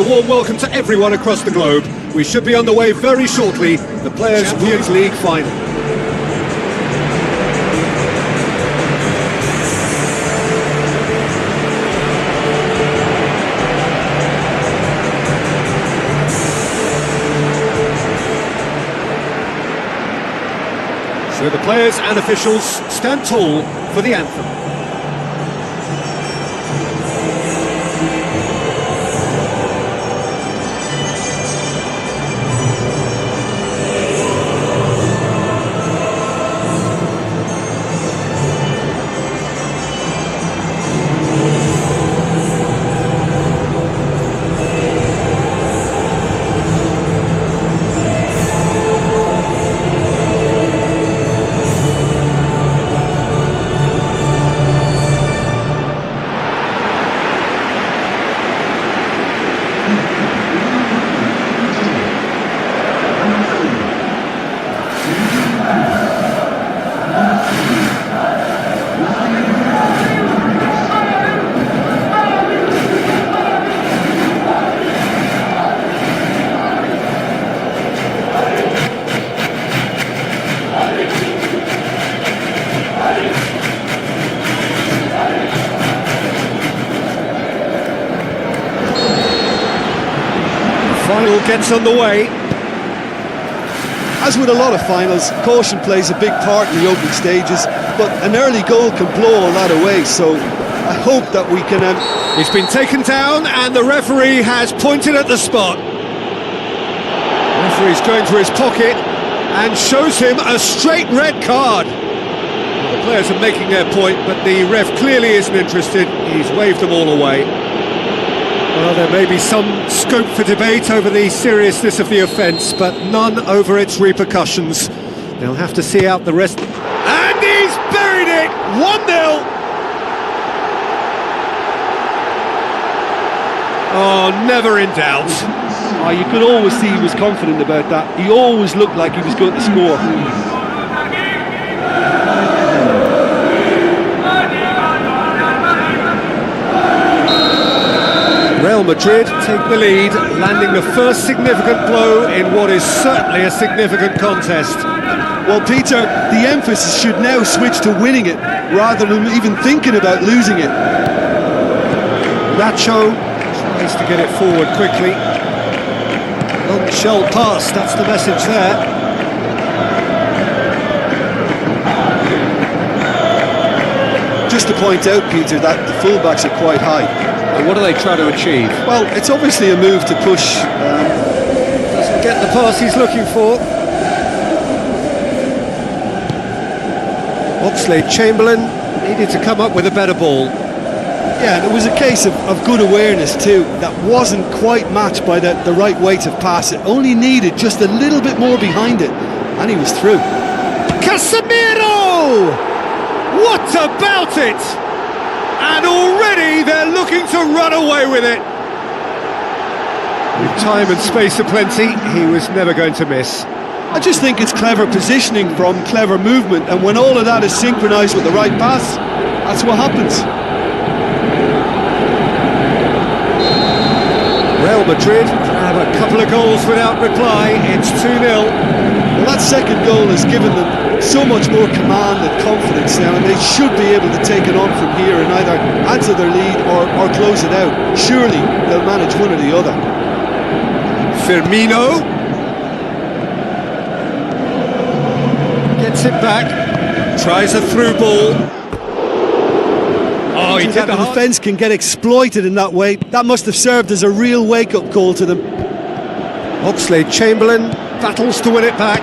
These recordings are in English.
a warm welcome to everyone across the globe. We should be on the way very shortly, the Players' Champions League final. So the players and officials stand tall for the anthem. Final gets underway. As with a lot of finals, caution plays a big part in the opening stages, but an early goal can blow all that away, so I hope that we can... He's been taken down and the referee has pointed at the spot. The referee's going to his pocket and shows him a straight red card. Well, the players are making their point, but the ref clearly isn't interested. He's waved them all away. Well, there may be some scope for debate over the seriousness of the offence, but none over its repercussions. They'll have to see out the rest. And he's buried it! 1-0! Oh, never in doubt. Oh, you could always see he was confident about that. He always looked like he was going to score. Real Madrid take the lead, landing the first significant blow in what is certainly a significant contest. Well, Peter, the emphasis should now switch to winning it, rather than even thinking about losing it. Nacho tries to get it forward quickly. Long shell pass, that's the message there. Just to point out, Peter, that the fullbacks are quite high. And what are they trying to achieve? Well, it's obviously a move to push. Doesn't get the pass he's looking for. Oxlade-Chamberlain needed to come up with a better ball. Yeah, and it was a case of good awareness too. That wasn't quite matched by the right weight of pass. It only needed just a little bit more behind it, and he was through. Casemiro! What about it? And already they're looking to run away with it. With time and space aplenty, he was never going to miss. I just think it's clever positioning from clever movement, and when all of that is synchronised with the right pass, that's what happens. Real Madrid have a couple of goals without reply. It's 2-0. Well, that second goal has given them so much more command and confidence now, and they should be able to take it on from here and either add to their lead or close it out. Surely they'll manage one or the other. Firmino gets it back, tries a through ball. Oh, he did the defence can get exploited in that way. That must have served as a real wake-up call to them. Oxlade-Chamberlain battles to win it back.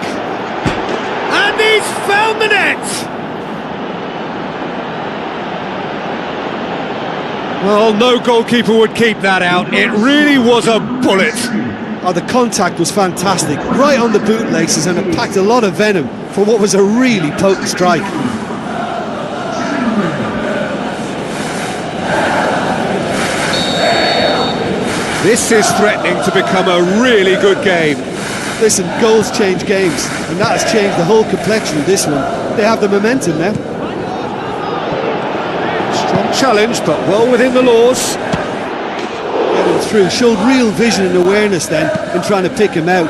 And he's found the net! Well, no goalkeeper would keep that out. It really was a bullet. Oh, the contact was fantastic. Right on the bootlaces, and it packed a lot of venom for what was a really potent strike. This is threatening to become a really good game. Listen, goals change games, and that has changed the whole complexion of this one. They have the momentum now. Strong challenge, but well within the laws. Getting through, showed real vision and awareness then in trying to pick him out.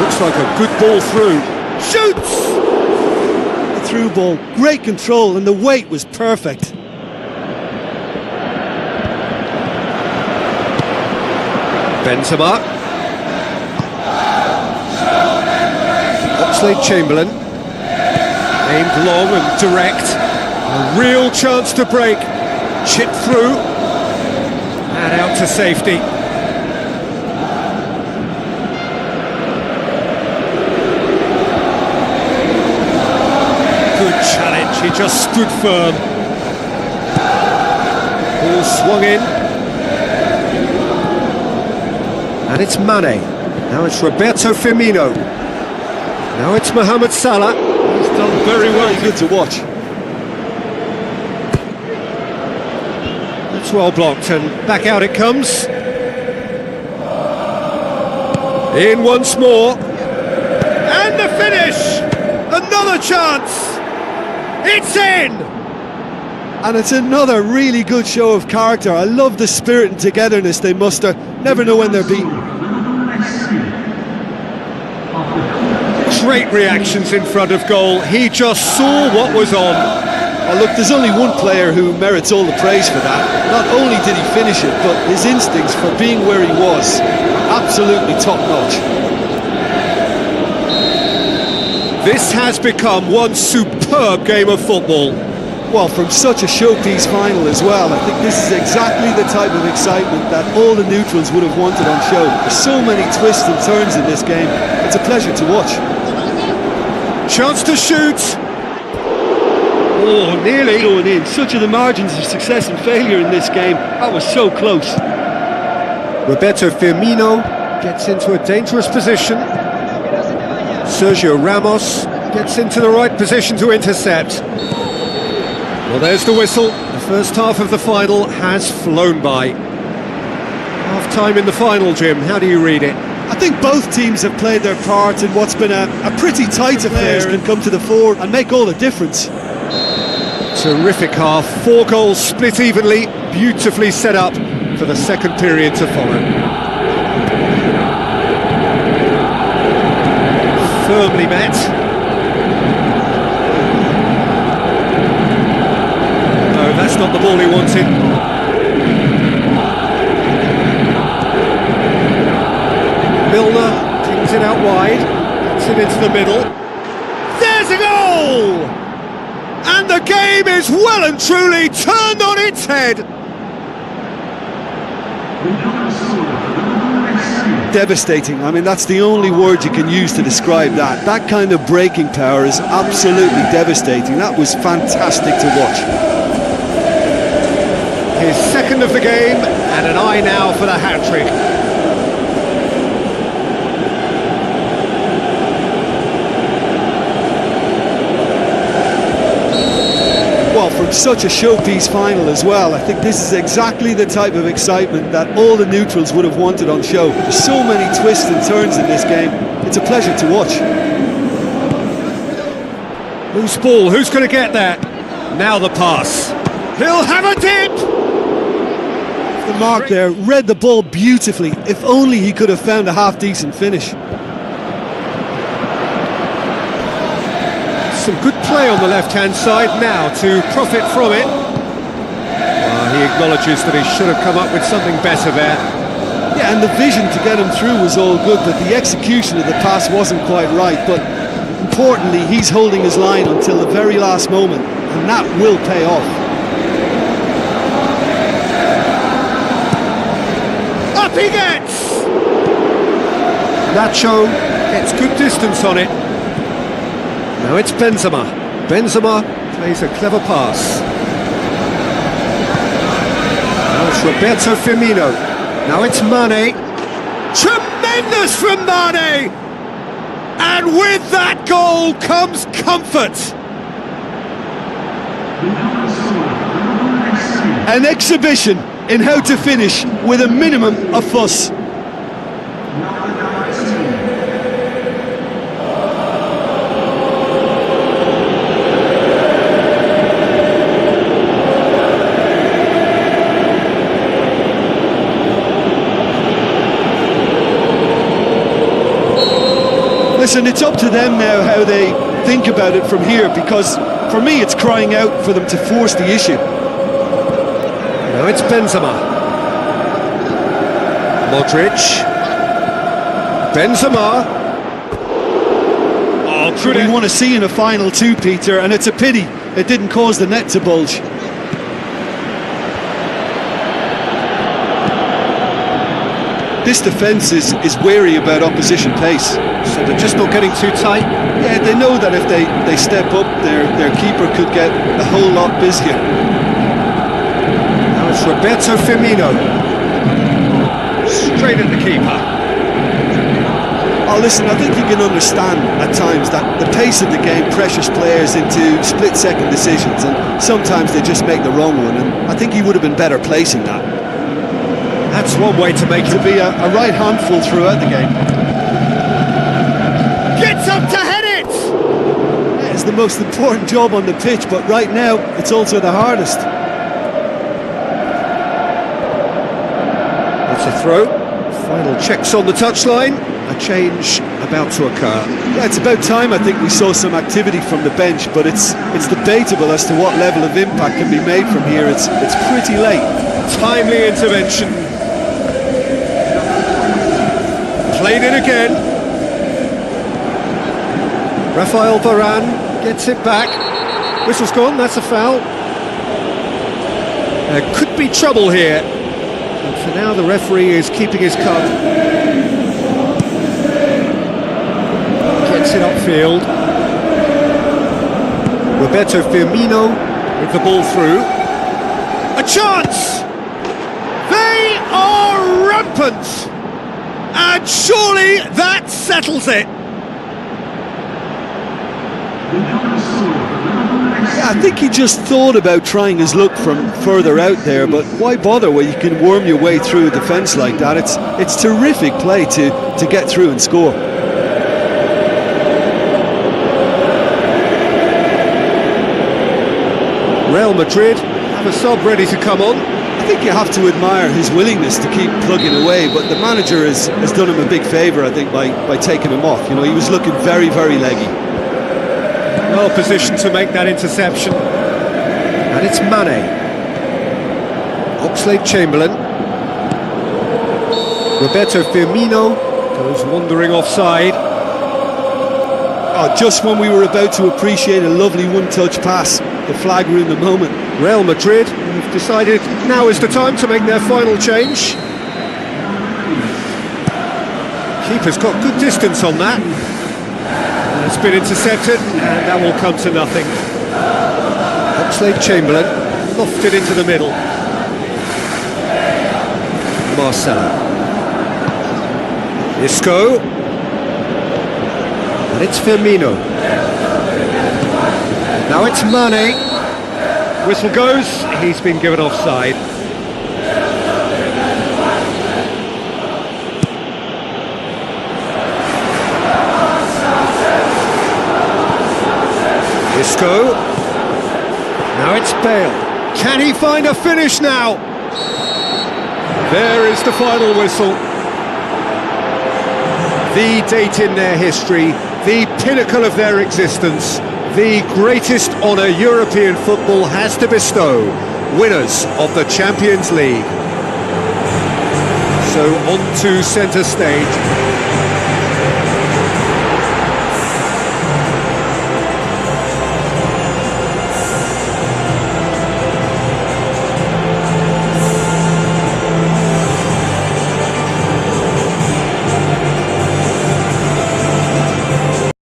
Looks like a good ball through. Shoots! The through ball, great control, and the weight was perfect. Benzema. Oxlade-Chamberlain. Aimed long and direct. A real chance to break. Chip through. And out to safety. Good challenge, he just stood firm. Ball swung in. And it's Mane. Now it's Roberto Firmino. Now it's Mohamed Salah. He's done very well. Very good to watch. That's well blocked, and back out it comes. In once more. And the finish! Another chance! It's in! And it's another really good show of character. I love the spirit and togetherness they muster. Never know when they're beaten. Great reactions in front of goal. He just saw what was on. Oh, look, there's only one player who merits all the praise for that. Not only did he finish it, but his instincts for being where he was, absolutely top-notch. This has become one superb game of football. Well, from such a showpiece final as well, I think this is exactly the type of excitement that all the neutrals would have wanted on show. There's so many twists and turns in this game. It's a pleasure to watch. Chance to shoot. Oh, nearly going in. Such are the margins of success and failure in this game. That was so close. Roberto Firmino gets into a dangerous position. Sergio Ramos gets into the right position to intercept. Well, there's the whistle. The first half of the final has flown by. Half-time in the final, Jim. How do you read it? I think both teams have played their part in what's been a pretty tight affair and come to the fore and make all the difference. Terrific half. 4 goals split evenly. Beautifully set up for the second period to follow. Firmly met. No, that's not the ball he wanted. Milner pings it out wide, gets it into the middle. There's a goal! And the game is well and truly turned on its head. Devastating. I mean, that's the only word you can use to describe that. That kind of breaking power is absolutely devastating. That was fantastic to watch. His second of the game, and an eye now for the hat-trick. Well, from such a showpiece final as well, I think this is exactly the type of excitement that all the neutrals would have wanted on show. There's so many twists and turns in this game. It's a pleasure to watch. Loose ball, who's going to get that? Now the pass. He'll have a dip! The mark there, read the ball beautifully. If only he could have found a half-decent finish. Some good play on the left-hand side now to profit from it. Well, he acknowledges that he should have come up with something better there. Yeah, and the vision to get him through was all good, but the execution of the pass wasn't quite right. But importantly, he's holding his line until the very last moment, and that will pay off. Up he gets! Nacho gets good distance on it. Now it's Benzema. Benzema plays a clever pass. Now it's Roberto Firmino. Now it's Mane. Tremendous from Mane! And with that goal comes comfort. An exhibition in how to finish with a minimum of fuss. Listen, it's up to them now how they think about it from here, because for me it's crying out for them to force the issue. Now it's Benzema. Modric. Benzema. Oh, could We want to see in a final two, Peter, and it's a pity it didn't cause the net to bulge. This defence is wary about opposition pace. So they're just not getting too tight. Yeah, they know that if they step up, their keeper could get a whole lot busier. Now it's Roberto Firmino. Straight at the keeper. Oh, listen, I think you can understand at times that the pace of the game pressures players into split-second decisions, and sometimes they just make the wrong one, and I think he would have been better placing that. That's one way to make To it. be a right handful throughout the game. Gets up to head it! It's the most important job on the pitch, but right now it's also the hardest. It's a throw. Final checks on the touchline. A change about to occur. Yeah, it's about time I think we saw some activity from the bench, but it's debatable as to what level of impact can be made from here. It's pretty late. Timely intervention. Played it again. Rafael Varane gets it back. Whistle's gone, that's a foul. There could be trouble here. And for now the referee is keeping his calm. Gets it upfield. Roberto Firmino with the ball through. A chance! They are rampant! And surely that settles it! Yeah, I think he just thought about trying his luck from further out there, but why bother where you can worm your way through a defence like that? It's terrific play to get through and score. Real Madrid have a sub ready to come on. I think you have to admire his willingness to keep plugging away, but the manager has done him a big favour, I think, by taking him off. You know, he was looking very, very leggy. Well positioned to make that interception. And it's Mane. Oxlade-Chamberlain. Roberto Firmino goes wandering offside. Oh, just when we were about to appreciate a lovely one-touch pass, the flag ruined the moment. Real Madrid have decided now is the time to make their final change. Keeper's got good distance on that. And it's been intercepted, and that will come to nothing. Oxlade-Chamberlain lofted into the middle. Marcelo. Isco. And it's Firmino. Now it's Mane. Whistle goes, he's been given offside. Isco. Now it's Bale. Can he find a finish now? There is the final whistle. The date in their history, the pinnacle of their existence, the greatest honour European football has to bestow, winners of the Champions League. So on to centre stage.